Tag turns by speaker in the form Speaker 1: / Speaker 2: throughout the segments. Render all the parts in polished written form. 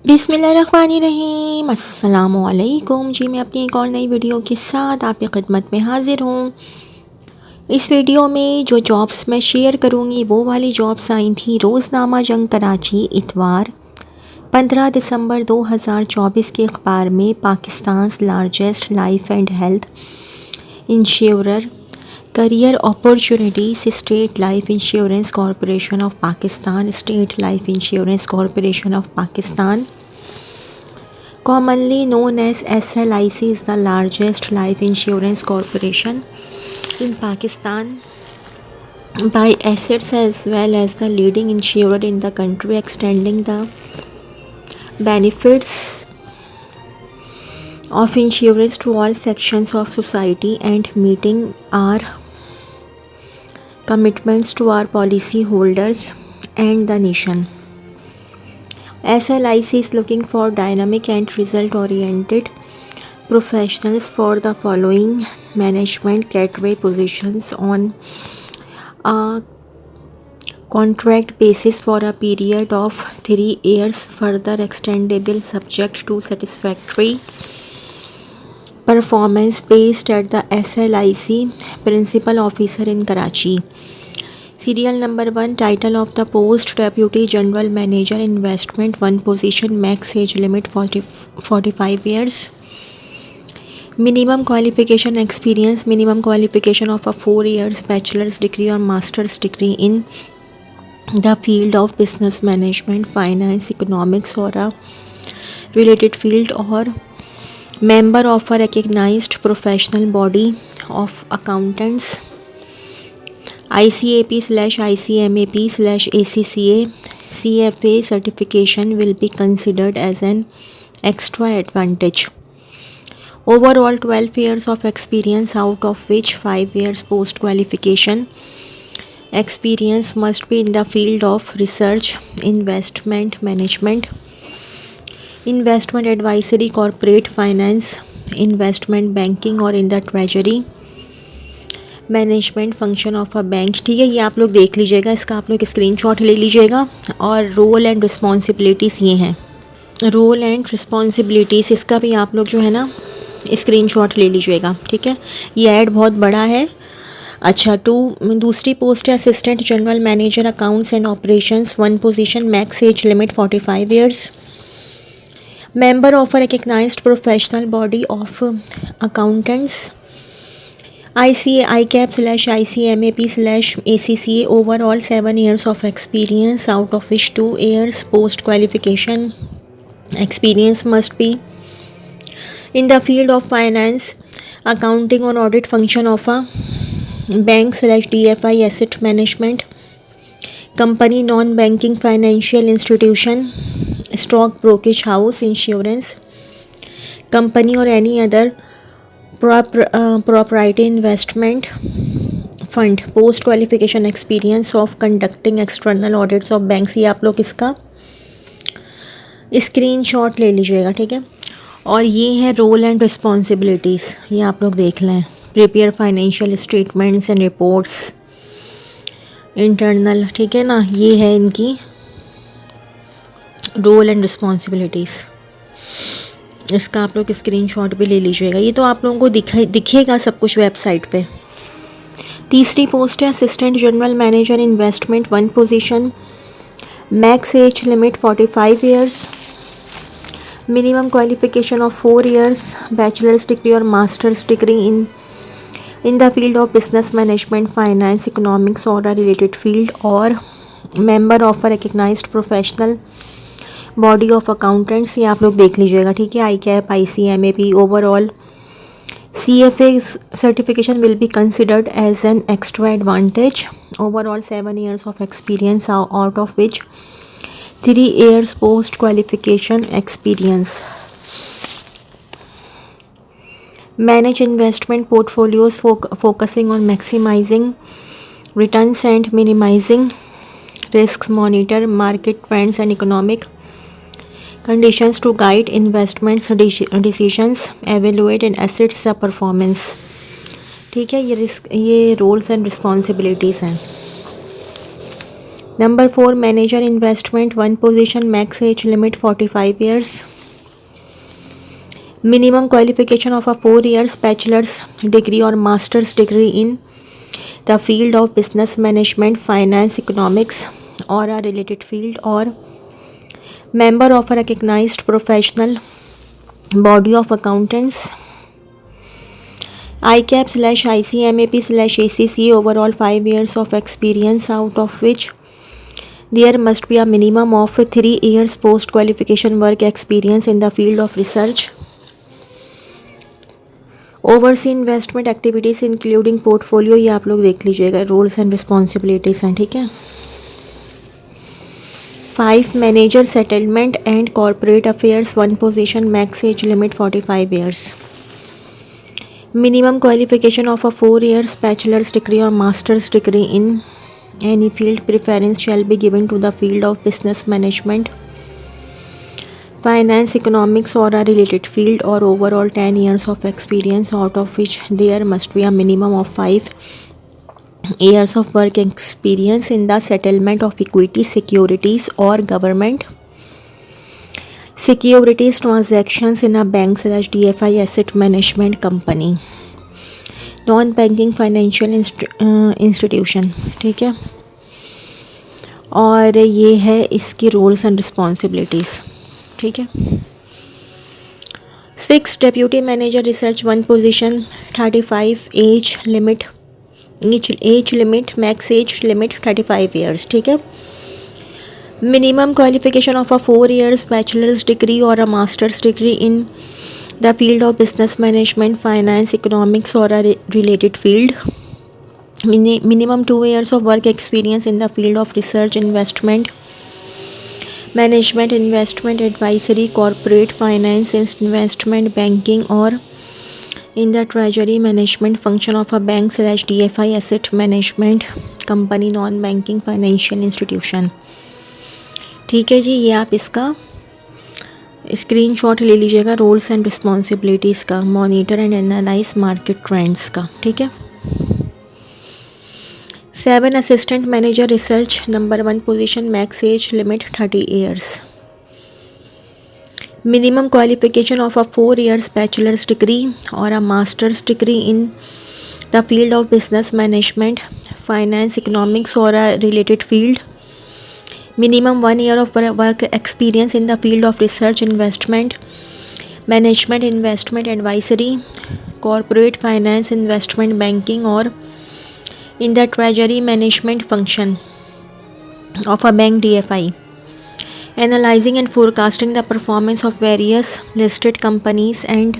Speaker 1: बिस्मिल्लाहिर्रहमानिर्रहीम, अस्सलामुअलैकुम जी। मैं अपनी एक और नई वीडियो के साथ आपकी खिदमत में हाज़िर हूँ। इस वीडियो में जो जॉब्स मैं शेयर करूँगी वो वाली जॉब्स आई थी रोज़नामा जंग कराची इतवार 15 दिसंबर 2024 के अखबार में। Pakistan largest life and health insurer career opportunities, state life insurance corporation of Pakistan, state life insurance corporation of Pakistan, commonly known as SLIC, is the largest life insurance corporation in Pakistan by assets as well as the leading insurer in the country, extending the benefits of insurance to all sections of society and meeting our commitments to our policy holders and the nation. SLIC is looking for dynamic and result-oriented professionals for the following management category positions on a contract basis for a period of 3 years, further extendable subject to satisfactory performance, based at the SLIC Principal Officer in Karachi. Serial number 1, title of the post Deputy General Manager Investment, 1 position, max age limit 45 years. Minimum qualification experience, minimum qualification of a 4 years bachelor's degree or master's degree in the field of business management, finance, economics or a related field, or member of a recognized professional body of accountants, ICAP/ICMAP/ACCA CFA certification will be considered as an extra advantage. Overall 12 years of experience, out of which 5 years post qualification experience must be in the field of research, investment management, investment advisory, corporate finance, investment banking और in the treasury management function of a bank. ठीक है, ये आप लोग देख लीजिएगा, इसका आप लोग स्क्रीनशॉट ले लीजिएगा। और रोल एंड रिस्पॉन्सिबिलिटीज़ ये हैं, रोल एंड रिस्पॉन्सिबिलिटीज़, इसका भी आप लोग जो है ना स्क्रीनशॉट ले लीजिएगा। ठीक है, ये ऐड बहुत बड़ा है। अच्छा, दूसरी पोस्ट है assistant general manager accounts and operations, 1 position, max age limit 45 years, member of a recognised professional body of accountants, ICAP/ICMAP/ACCA, overall 7 years of experience, out of which 2 years post qualification experience must be in the field of finance, accounting or audit function of a bank/DFI, asset management company, non-banking financial institution, stock brokerage house, insurance company or any other proprietary investment fund, post qualification experience of conducting external audits of banks। ये आप लोग इसका screenshot ले लीजिएगा। ठीक है, और ये है रोल एंड रिस्पॉन्सिबिलिटीज़, ये आप लोग देख लें। Prepare financial statements and reports internal. ठीक है ना, ये है इनकी रोल एंड रिस्पॉन्सिबिलिटीज़, इसका आप लोग स्क्रीनशॉट भी ले लीजिएगा। ये तो आप लोगों को दिखेगा सब कुछ वेबसाइट पे। तीसरी पोस्ट है assistant general manager investment, 1 position, max age limit 45 years, minimum qualification of 4 years bachelors degree और masters degree in the field of business management, finance, economics और रिलेटेड फील्ड, और member of a recognised professional body of accountants, ये आप लोग देख लीजिएगा। ठीक है, ICAP ICMAP, overall CFA certification will be considered as an extra advantage. Overall 7 years of experience, out of which 3 years post qualification experience. Manage investment portfolios focusing on maximizing returns and minimizing risks, monitor market trends and economic conditions to guide investment decisions, evaluate and assess the performance। ठीक है, ये roles and responsibilities हैं। Number 4, manager investment, one position, max age limit 45 years. Minimum qualification of a 4 years bachelor's degree or master's degree in the field of business management, finance, economics or a related field, or member of a recognized professional body of accountants. ICAP/ICMAP/ACCA overall 5 years of experience, out of which there must be a minimum of 3 years post qualification work experience in the field of research. Oversee investment activities including portfolio, ये आप लोग देख लीजिएगा, roles and responsibilities हैं, ठीक है। 5, manager settlement and corporate affairs, one position, max age limit 45 years. Minimum qualification of a 4 years bachelor's degree or master's degree in any field. Preference shall be given to the field of business management, finance, economics or a related field, or overall 10 years of experience, out of which there must be a minimum of 5 years of work experience in the settlement of equity securities or government securities transactions in a bank/DFI asset management company, non banking financial institution, ठीक है। और ये है इसकी roles and responsibilities, ठीक है। 6, deputy manager research, one position, 35 age limit, max age limit 35 years, ठीक है। Minimum qualification of a 4 years bachelor's degree or a master's degree in the field of business management, finance, economics or a related field. Minimum 2 years of work experience in the field of research, investment management, investment advisory, corporate finance, investment banking or in the treasury management function of a bank/DFI asset management company, non-banking financial institution, ठीक है जी। ये आप इसका screenshot ले लीजिएगा, roles and responsibilities का, monitor and analyse market trends का, ठीक है। 7, assistant manager research, number 1 position, max age limit 30 years. Minimum qualification of a 4 years bachelor's degree or a master's degree in the field of business management, finance, economics or a related field. Minimum 1 year of work experience in the field of research, investment management, investment advisory, corporate finance, investment banking or in the treasury management function of a bank, DFI. Analyzing and forecasting the performance of various listed companies and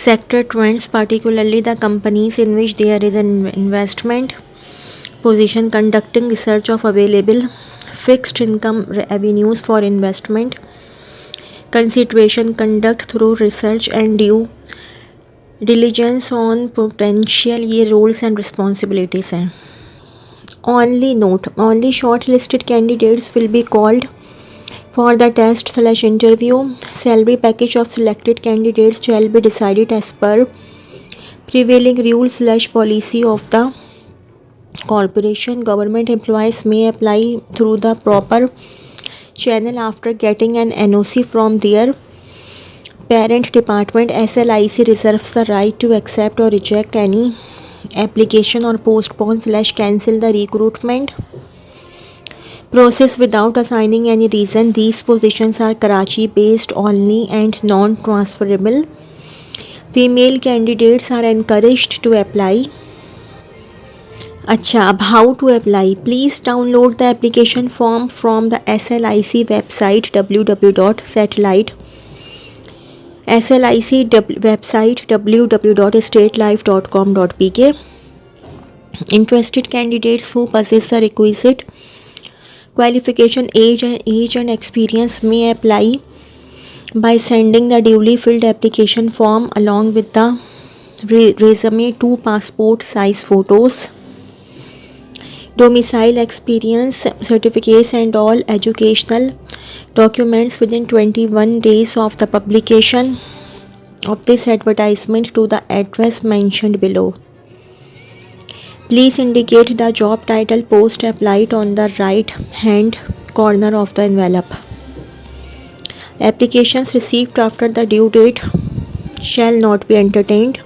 Speaker 1: sector trends, particularly the companies in which there is an investment position. Conducting research of available fixed income avenues for investment consideration. Conduct through research and due diligence on potential. ये roles and responsibilities हैं. Only note, only shortlisted candidates will be called for the test/interview. Salary package of selected candidates shall be decided as per prevailing rules/policy of the corporation. Government employees may apply through the proper channel after getting an NOC from their parent department. SLIC reserves the right to accept or reject any application or postpone/cancel the recruitment process without assigning any reason. These positions are Karachi based only and non-transferable. Female candidates are encouraged to apply. अच्छा, अब how to apply. Please download the application form from the SLIC website www.slic website www.statelife.com.pk. Interested candidates who possess the requisite qualification, age and experience may apply by sending the duly filled application form along with the resume, 2 passport size photos, domicile, experience certificates and all educational documents within 21 days of the publication of this advertisement to the address mentioned below. Please indicate the job title post applied on the right hand corner of the envelope. Applications received after the due date shall not be entertained.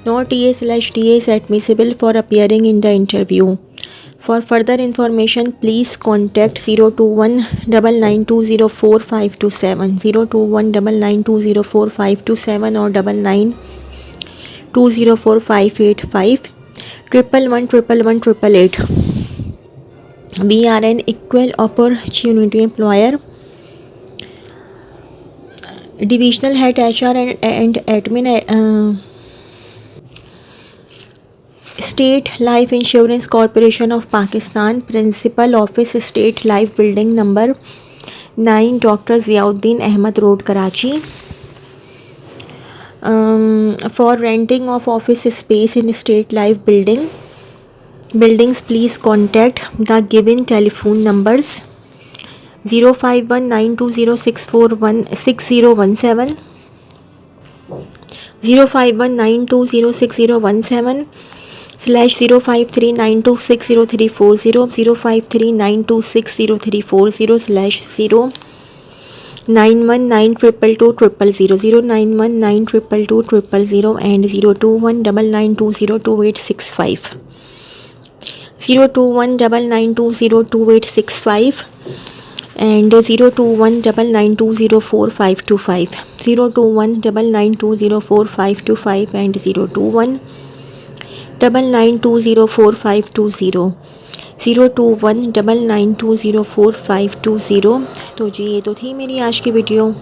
Speaker 1: No TA/TA is admissible for appearing in the interview. For further information, please contact 02199204527, 02199204527 or 99204585, 1111188. We are an equal opportunity employer. Divisional Head HR and Admin, State Life Insurance Corporation of Pakistan, Principal Office, State Life Building number 9, Dr. Ziauddin Ahmad Road, Karachi. For renting of office space in State Life buildings, please contact the given telephone numbers 05192064017, 05192064017, /05392603040, 05392603040, /091922200, 091922200, and 02199202865, 02199202865, and 02199204525, 02199204525, and 02199204520, 02199204520। तो जी ये तो थी मेरी आज की video.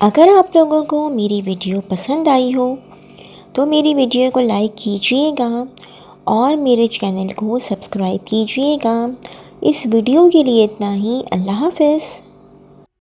Speaker 1: अगर आप लोगों को मेरी वीडियो पसंद आई हो तो मेरी वीडियो को लाइक कीजिएगा और मेरे चैनल को सब्सक्राइब कीजिएगा। इस वीडियो के लिए इतना ही। अल्लाह हाफ़िज़।